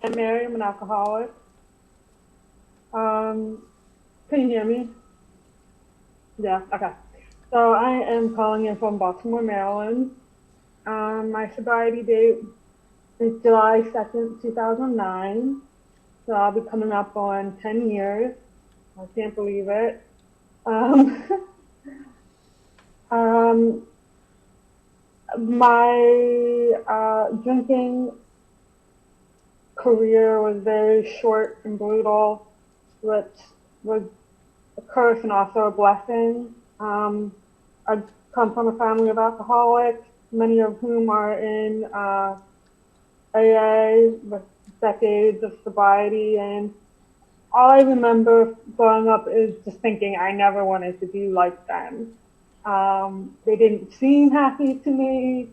I'm Mary. I'm an alcoholic. Um, can you hear me? Yeah, okay. So I am calling in from Baltimore, Maryland. My sobriety date is July 2nd, 2009. So I'll be coming up on 10 years. I can't believe it. Um, um, my drinking career was very short and brutal, which was a curse and also a blessing. I come from a family of alcoholics, many of whom are in AA with decades of sobriety. And all I remember growing up is just thinking I never wanted to be like them. They didn't seem happy to me.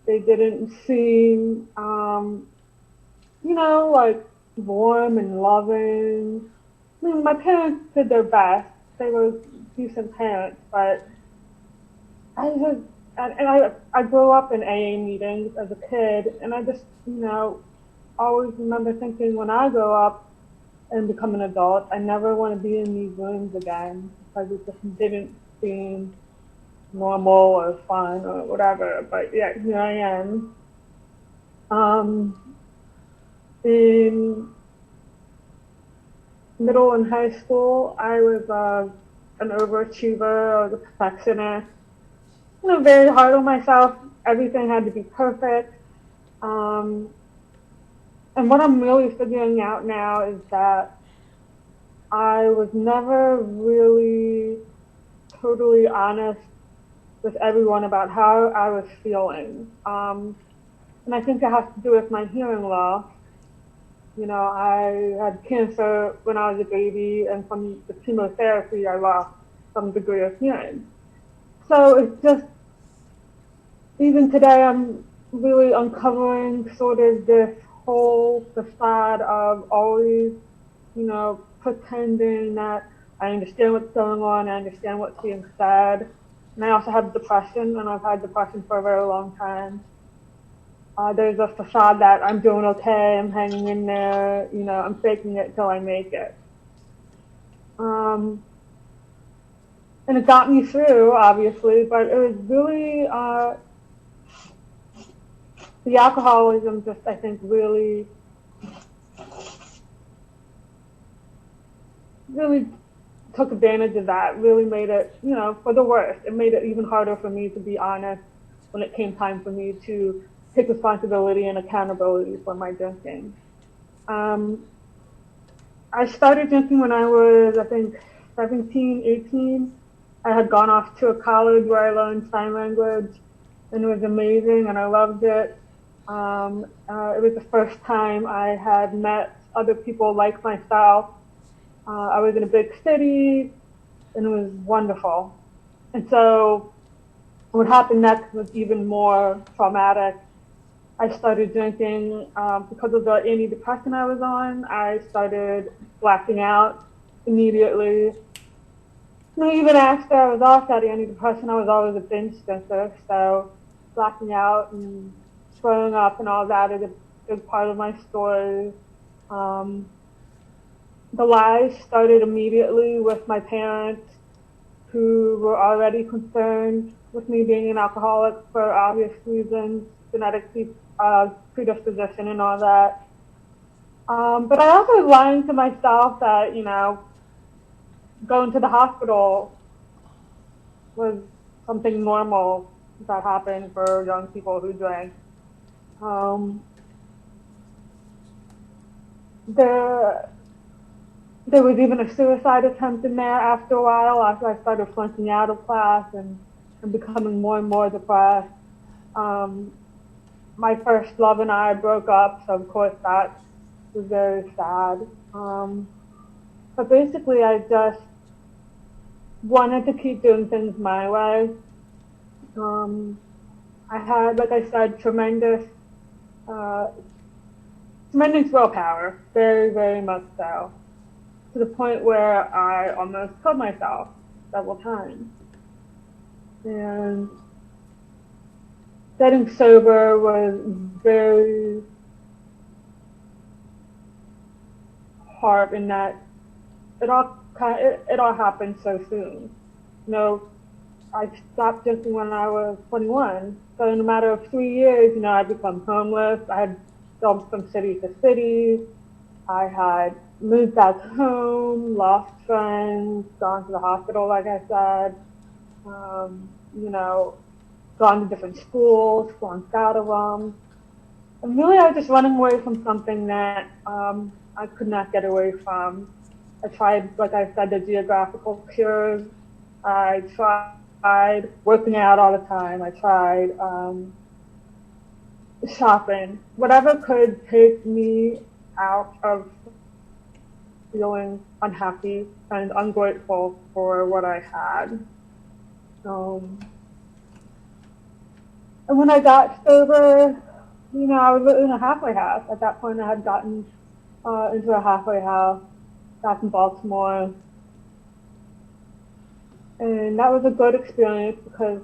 They didn't seem, like warm and loving. I mean, my parents did their best. They were decent parents, but I just, I grew up in AA meetings as a kid, and I just, always remember thinking when I grow up and become an adult, I never want to be in these rooms again because it just didn't seem normal or fun or whatever. But yeah, here I am. In middle and high school, I was an overachiever. I was a perfectionist. Very hard on myself. Everything had to be perfect. Um, and what I'm really figuring out now is that I was never really totally honest with everyone about how I was feeling. And I think it has to do with my hearing loss. I had cancer when I was a baby, and from the chemotherapy, I lost some degree of hearing. So it's just, even today, I'm really uncovering sort of this whole facade of always, pretending that I understand what's going on, I understand what's being said. And I also have depression, and I've had depression for a very long time. There's a facade that I'm doing okay, I'm hanging in there, I'm faking it till I make it. And it got me through, obviously, but it was really, the alcoholism just, I think, really took advantage of that, really made it, for the worst. It made it even harder for me to be honest when it came time for me to take responsibility and accountability for my drinking. I started drinking when I was, I think, 17, 18. I had gone off to a college where I learned sign language, and it was amazing, and I loved it. It was the first time I had met other people like myself. I was in a big city, and it was wonderful. And so what happened next was even more traumatic. I started drinking because of the antidepressant I was on. I started blacking out immediately. And even after I was off that antidepressant, I was always a binge drinker. So blacking out and throwing up and all that is a big part of my story. Um, the lies started immediately with my parents, who were already concerned with me being an alcoholic for obvious reasons, genetic predisposition and all that. But I also was lying to myself that, going to the hospital was something normal that happened for young people who drank. Um, there, there was even a suicide attempt in there after a while, after I started flunking out of class and becoming more and more depressed. Um, my first love and I broke up, so of course that was very sad. But basically, I just wanted to keep doing things my way. Um, I had, like I said, uh, tremendous willpower, very, very much so, to the point where I almost killed myself several times. And getting sober was very part in that it all happened so soon. You know, I stopped drinking when I was 21. So in a matter of 3 years, I'd become homeless. I had jumped from city to city. I had moved back home, lost friends, gone to the hospital, like I said, you know, gone to different schools, flunked out of them. And really, I was just running away from something that I could not get away from. I tried, like I said, the geographical cures. I tried working out all the time. I tried shopping, whatever could take me out of feeling unhappy and ungrateful for what I had. Um, and when I got sober, I was in a halfway house. At that point, I had gotten into a halfway house back in Baltimore. And that was a good experience because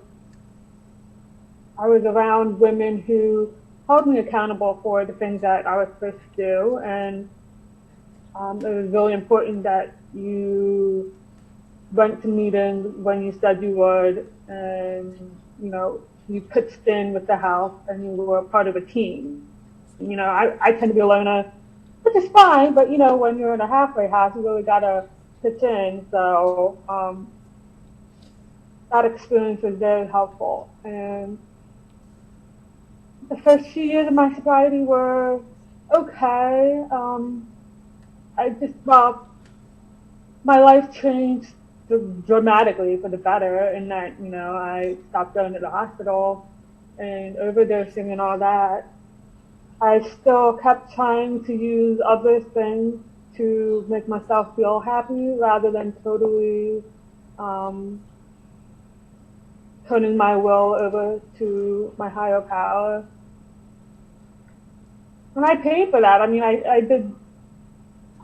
I was around women who held me accountable for the things that I was supposed to do. And it was really important that you went to meetings when you said you would, and you pitched in with the house, and you were part of a team. I tend to be a loner, which is fine, but when you're in a halfway house, you really gotta pitch in. So that experience was very helpful. And the first few years of my sobriety were okay. My life changed dramatically for the better in that, I stopped going to the hospital and overdosing and all that. I still kept trying to use other things to make myself feel happy rather than totally turning my will over to my higher power. And I paid for that. I mean,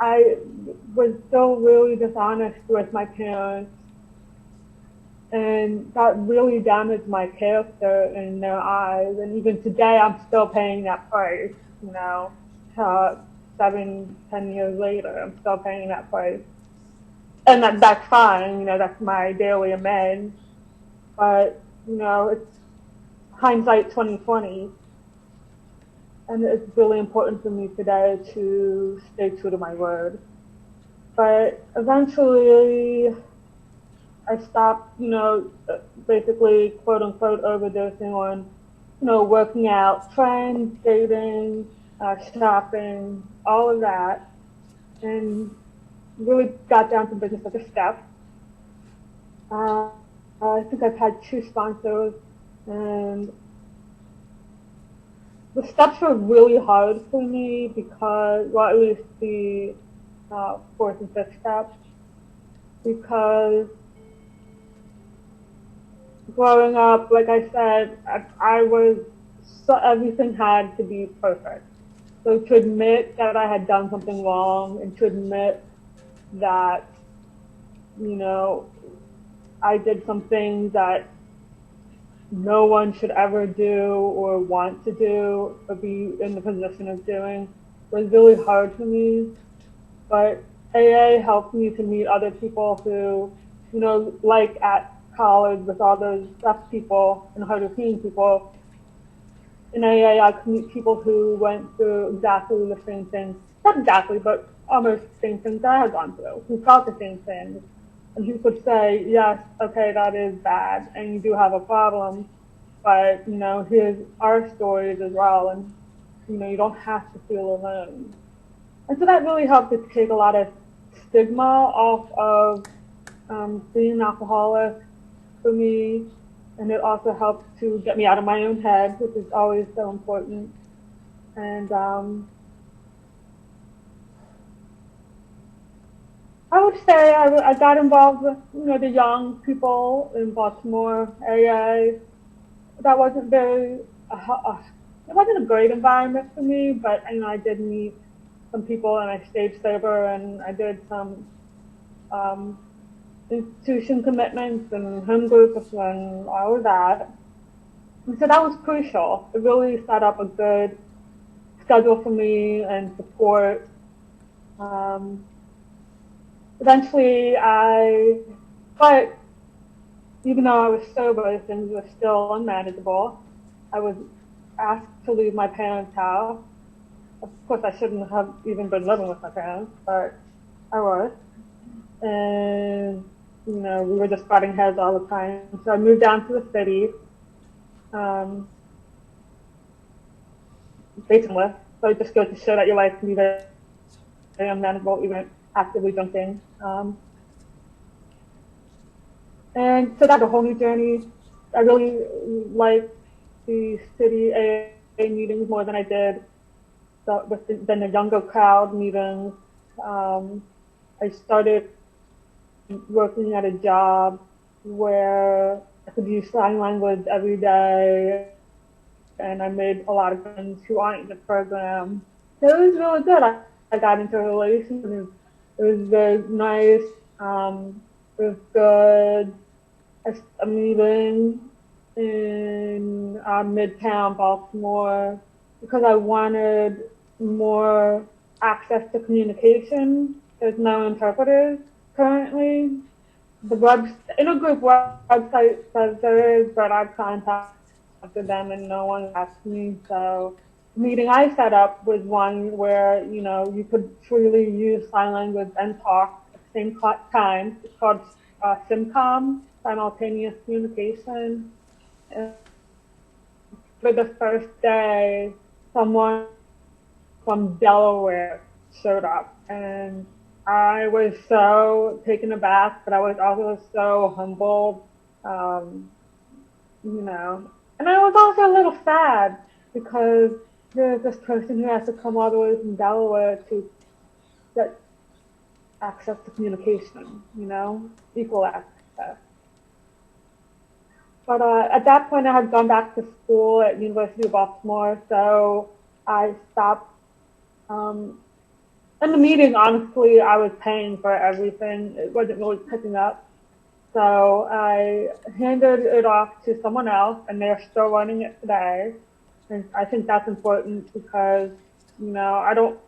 I was still really dishonest with my parents, and that really damaged my character in their eyes. And even today, I'm still paying that price. 7, 10 years later, I'm still paying that price, and that's fine. That's my daily amends. But it's hindsight 2020. And it's really important for me today to stay true to my word. But eventually, I stopped, basically, quote unquote, overdosing on, working out, friends, dating, shopping, all of that, and really got down to business like a step. I think I've had 2 sponsors, and the steps were really hard for me because, well, at least the 4th and 5th step, because growing up, like I said, everything had to be perfect. So to admit that I had done something wrong and to admit that, I did something that no one should ever do or want to do or be in the position of doing was really hard for me. But AA helped me to meet other people who, like at college with all those deaf people and hard of hearing people, in AA I could meet people who went through exactly the same thing, not exactly, but almost the same things I had gone through, who felt the same things. And he could say, yes, okay, that is bad, and you do have a problem, but, here's our stories as well, and, you don't have to feel alone. And so that really helped to take a lot of stigma off of being an alcoholic for me, and it also helped to get me out of my own head, which is always so important. And I would say I got involved with, the young people in Baltimore area. That wasn't it wasn't a great environment for me, but, I did meet some people and I stayed sober and I did some institution commitments and home groups and all of that. And so that was crucial. It really set up a good schedule for me and support. Um, eventually, but even though I was sober, things were still unmanageable. I was asked to leave my parents' house. Of course, I shouldn't have even been living with my parents, but I was. And, we were just butting heads all the time. So I moved down to the city, um, basically. So it just goes to show that your life can be very, very unmanageable, even actively drinking. And so that's a whole new journey. I really like the city AA meetings more than I did than the younger crowd meetings. I started working at a job where I could use sign language every day, and I made a lot of friends who aren't in the program. So it was really good. I got into a relationship. It was very nice. It was good. I'm living in Midtown Baltimore because I wanted more access to communication. There's no interpreters currently. The intergroup website says there is, but I've contacted them and no one asked me. So the meeting I set up was one where, you could freely use sign language and talk at the same time. It's called SIMCOM, simultaneous communication. And for the first day, someone from Delaware showed up, and I was so taken aback, but I was also so humbled, um, and I was also a little sad because there's this person who has to come all the way from Delaware to get access to communication, equal access. But at that point, I had gone back to school at University of Baltimore, so I stopped. In the meeting, honestly, I was paying for everything. It wasn't really picking up. So I handed it off to someone else, and they're still running it today. And I think that's important because, I don't,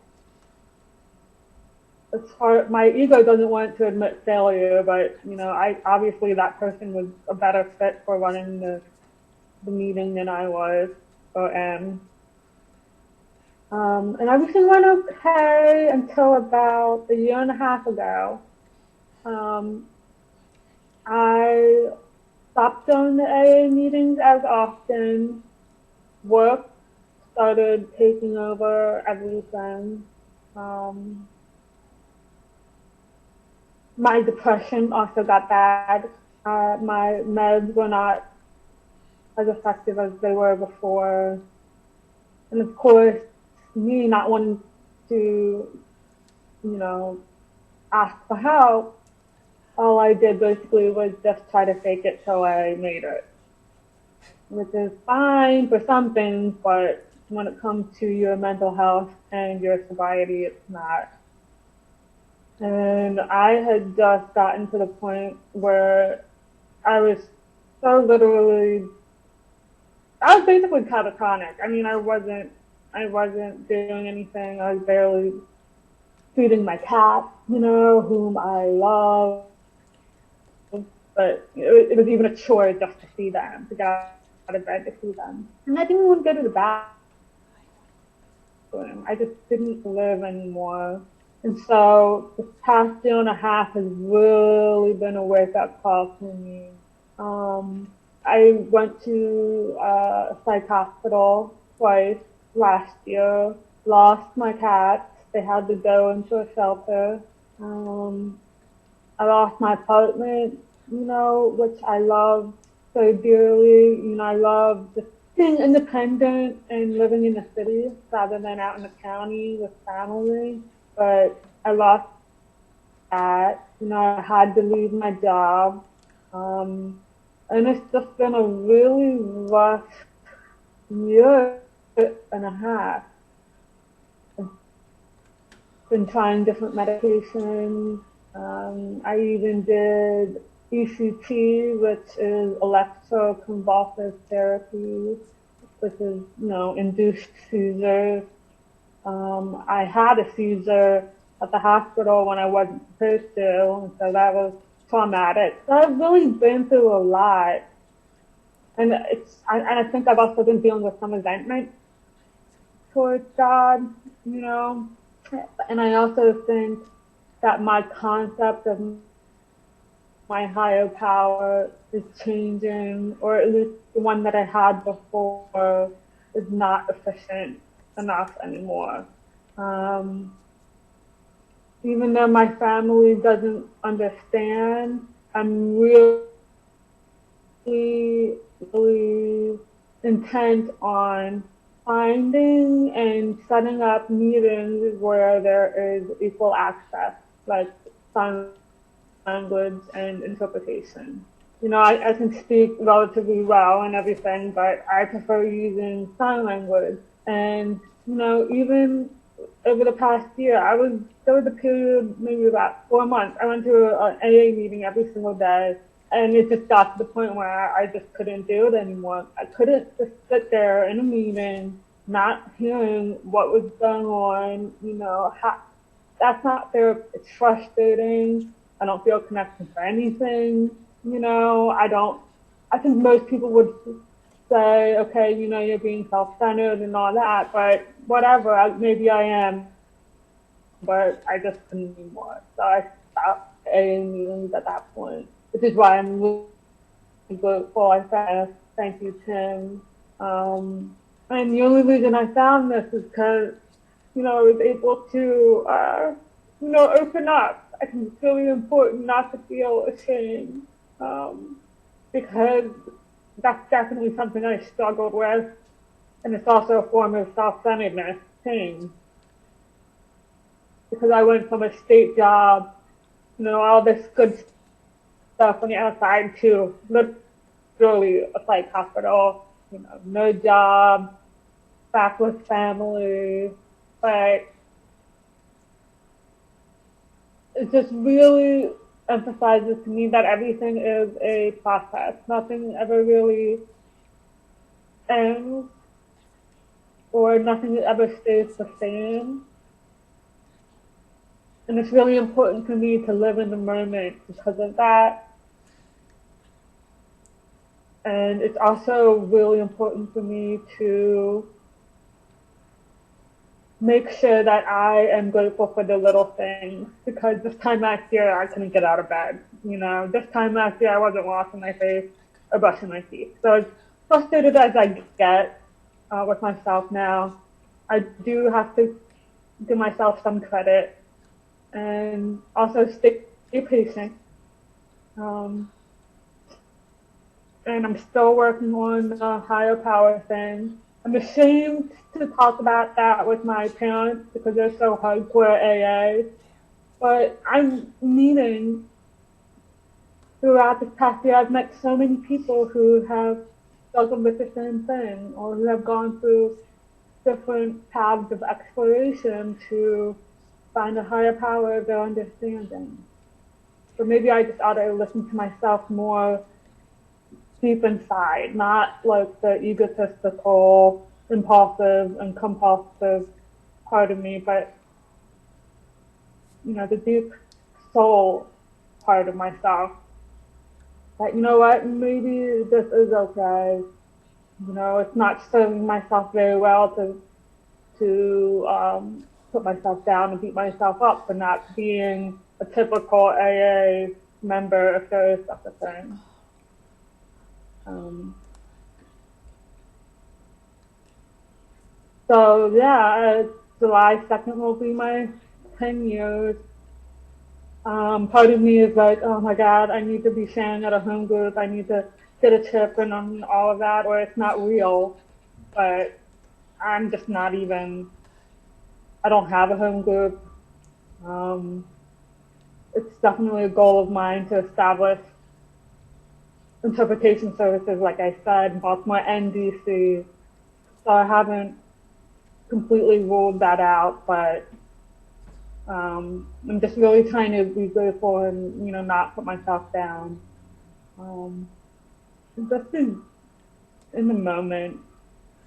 my ego doesn't want to admit failure, but, obviously that person was a better fit for running the meeting than I was or am. And everything went okay until about a year and a half ago. I stopped going to AA meetings as often. Work started taking over everything. My depression also got bad. My meds were not as effective as they were before. And of course, me not wanting to, ask for help, all I did basically was just try to fake it till I made it, which is fine for some things, but when it comes to your mental health and your sobriety, it's not. And I had just gotten to the point where I was so literally, I was basically catatonic. I mean, I wasn't doing anything. I was barely feeding my cat, whom I love. But it was even a chore just to see them, to get out of bed to see them. And I didn't even go to the bathroom. I just didn't live anymore. And so the past year and a half has really been a wake-up call for me. I went to a psych hospital twice last year, lost my cats. They had to go into a shelter. I lost my apartment, which I love so dearly. I love just being independent and living in the city rather than out in the county with family. But I lost that. I had to leave my job. And it's just been a really rough year and a half. I've been trying different medications. I even did ECT, which is electroconvulsive therapy, which is, induced seizures. I had a seizure at the hospital when I wasn't supposed to, and so that was traumatic. So I've really been through a lot, and I think I've also been dealing with some resentment towards God, you know, and I also think that my concept of my higher power is changing, or at least the one that I had before is not efficient enough anymore. Um, Even though my family doesn't understand, I'm really intent on finding and setting up meetings where there is equal access, like sign language and interpretation. You know, I can speak relatively well and everything, but I prefer using sign language. And, you know, even over the past year, there was a period, maybe about 4 months, I went to an AA meeting every single day. And it just got to the point where I just couldn't do it anymore. I couldn't just sit there in a meeting, not hearing what was going on, you know, that's not fair. It's frustrating. I don't feel connected to anything. You know, I think most people would say, okay, you know, you're being self-centered and all that, but whatever, maybe I am, but I just couldn't anymore. So I stopped AA meetings at that point, which is why I'm really grateful. I said, thank you, Tim. And the only reason I found this is because, you know, I was able to, you know, open up. I think it's really important not to feel ashamed, because that's definitely something I struggled with, and it's also a form of self-centeredness, shame, because I went from a state job, you know, all this good stuff on the outside to literally a psych hospital, you know, no job, back with family, but it just really emphasizes to me that everything is a process. Nothing ever really ends, or nothing ever stays the same. And it's really important for me to live in the moment because of that. And it's also really important for me to make sure that I am grateful for the little things, because this time last year I couldn't get out of bed. You know, this time last year I wasn't washing my face or brushing my teeth. So as frustrated as I get with myself now, I do have to give myself some credit and also stay patient. Um, and I'm still working on the higher power thing. I'm ashamed to talk about that with my parents because they're so hardcore AA. But I'm meeting throughout this past year, I've met so many people who have struggled with the same thing, or who have gone through different paths of exploration to find a higher power of their understanding. So maybe I just ought to listen to myself more deep inside, not like the egotistical, impulsive, and compulsive part of me, but, you know, the deep soul part of myself. That, you know what, maybe this is okay. You know, it's not serving myself very well to put myself down and beat myself up for not being a typical AA member if there is such a thing. So yeah, July 2nd will be my 10 years. Part of me is like, oh my God, I need to be sharing at a home group. I need to get a chip and all of that, or it's not real. But I'm just not even, I don't have a home group. It's definitely a goal of mine to establish interpretation services, like I said, in Baltimore and DC. So I haven't completely ruled that out, but I'm just really trying to be grateful and, you know, not put myself down. Just in the moment.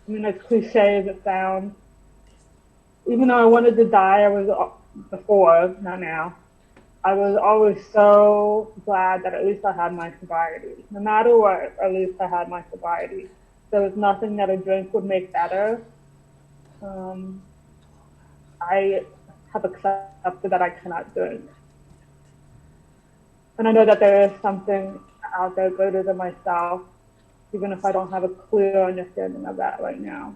I mean, as cliche as it sounds, even though I wanted to die, I was before, not now. I was always so glad that at least I had my sobriety. No matter what, at least I had my sobriety. There was nothing that a drink would make better. Um, I have accepted that I cannot drink. And I know that there is something out there greater than myself, even if I don't have a clear understanding of that right now.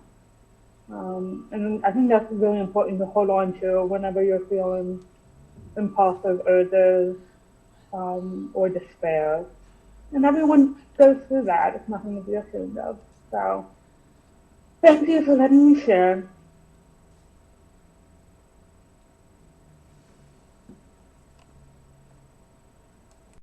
And I think that's really important to hold on to whenever you're feeling impulsive urges or despair. And everyone goes through that. It's nothing to be ashamed of. So thank you for letting me share.